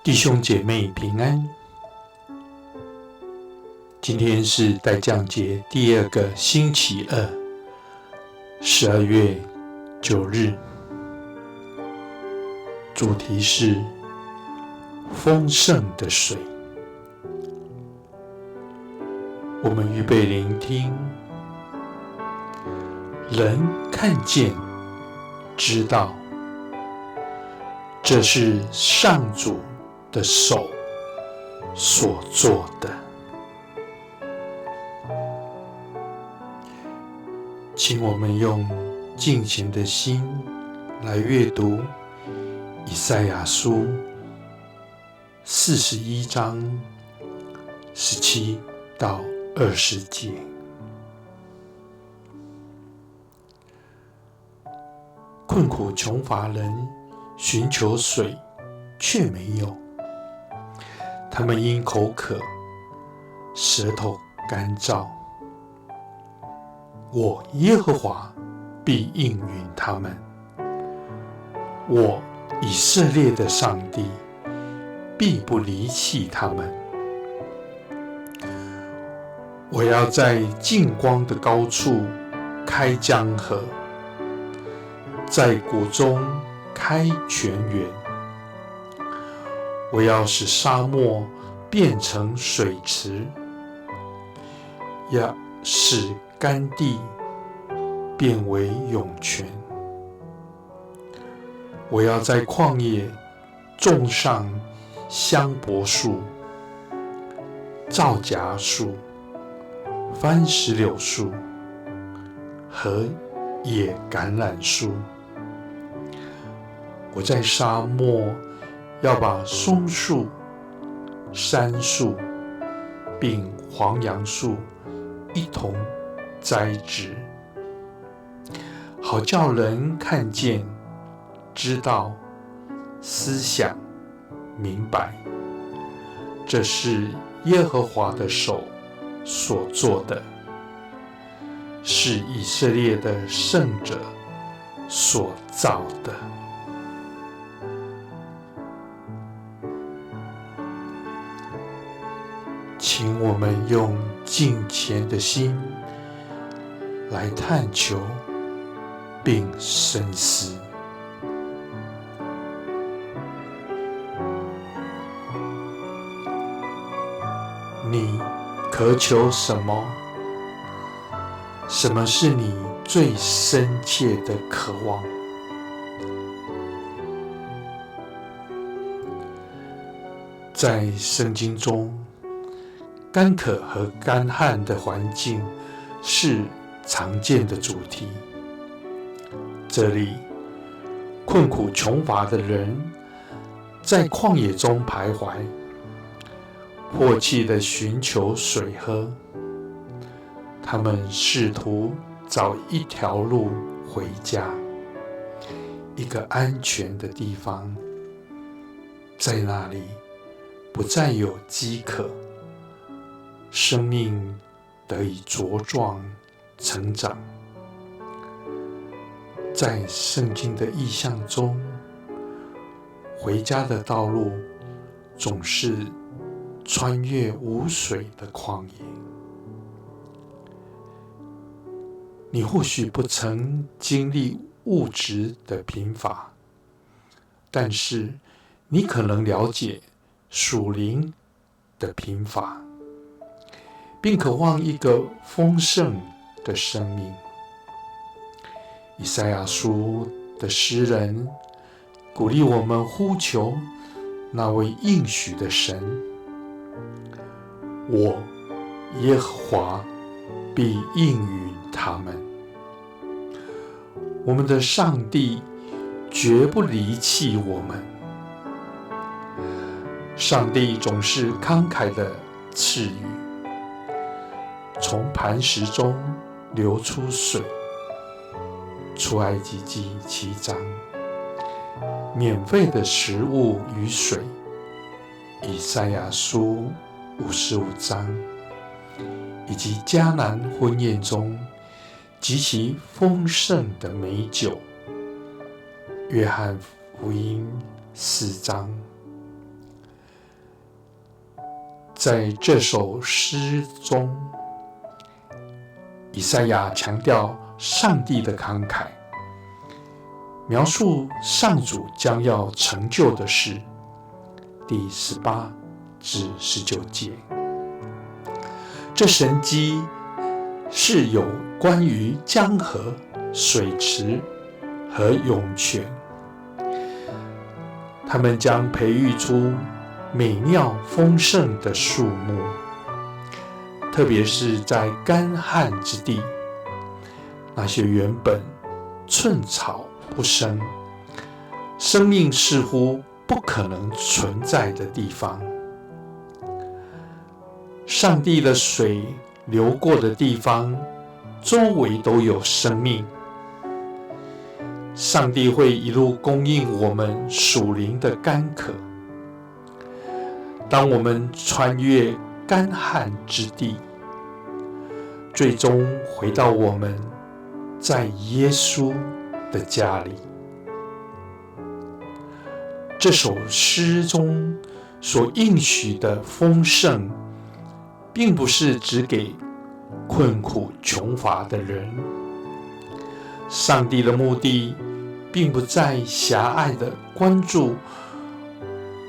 弟兄姐妹平安，今天是待降节第2个星期二，12月9日，主题是丰盛的水。我们预备聆听，人看见知道，这是上主的手所做的。请我们用敬虔的心来阅读以赛亚书41章17到20节。困苦穷乏人寻求水，却没有。他们因口渴，舌头干燥。我耶和华必应允他们，我以色列的上帝必不离弃他们。我要在净光的高处开江河，在谷中开泉源。我要使沙漠变成水池，要使干地变为涌泉。我要在旷野种上香柏树、皂荚树、番石榴树和野橄榄树。我在沙漠要把松树、杉树并黄杨树一同栽植，好叫人看见、知道、思想、明白，这是耶和华的手所做的，是以色列的圣者所造的。请我们用敬虔的心来探求并深思。你渴求什么？什么是你最深切的渴望？在圣经中，干渴和干旱的环境是常见的主题。这里，困苦穷乏的人在旷野中徘徊，迫切地寻求水喝。他们试图找一条路回家，一个安全的地方，在那里不再有饥渴，生命得以茁壮成长。在圣经的意象中，回家的道路总是穿越无水的旷野。你或许不曾经历物质的贫乏，但是你可能了解属灵的贫乏，并渴望一个丰盛的生命。以赛亚书的诗人鼓励我们呼求那位应许的神，我耶和华必应允他们。我们的上帝绝不离弃我们。上帝总是慷慨的赐予，从磐石中流出水。出埃及记7章，免费的食物与水。以赛亚书55章，以及迦南婚宴中极其丰盛的美酒。约翰福音4章，在这首诗中，以赛亚强调上帝的慷慨，描述上主将要成就的事。第18至19节，这神迹是有关于江河、水池和涌泉，它们将培育出美妙丰盛的树木，特别是在干旱之地，那些原本寸草不生、生命似乎不可能存在的地方。上帝的水流过的地方，周围都有生命。上帝会一路供应我们属灵的干渴。当我们穿越干旱之地，最终回到我们在耶稣的家里。这首诗中所应许的丰盛，并不是只给困苦穷乏的人。上帝的目的并不在狭隘地关注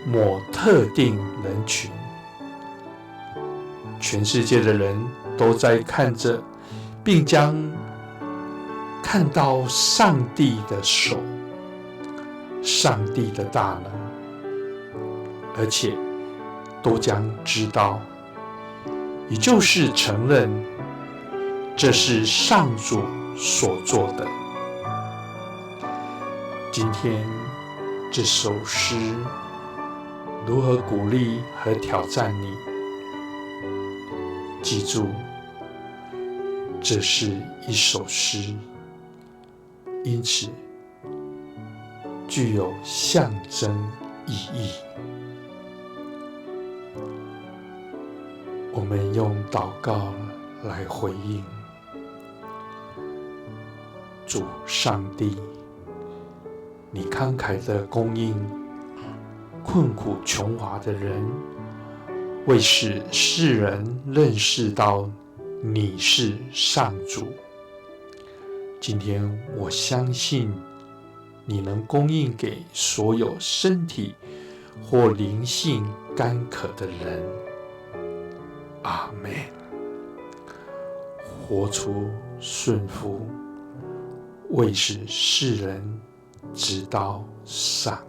某特定人群，全世界的人都在看着，并将看到上帝的手、上帝的大能，而且都将知道，也就是承认，这是上主所做的。今天这首诗如何鼓励和挑战你？记住，这是一首诗，因此具有象征意义。我们用祷告来回应。主上帝，你慷慨地供应困苦穷乏的人，为使世人认识到你是上主。今天我相信你能供应给所有身体或灵性干渴的人。阿们。活出顺服，为使世人知道上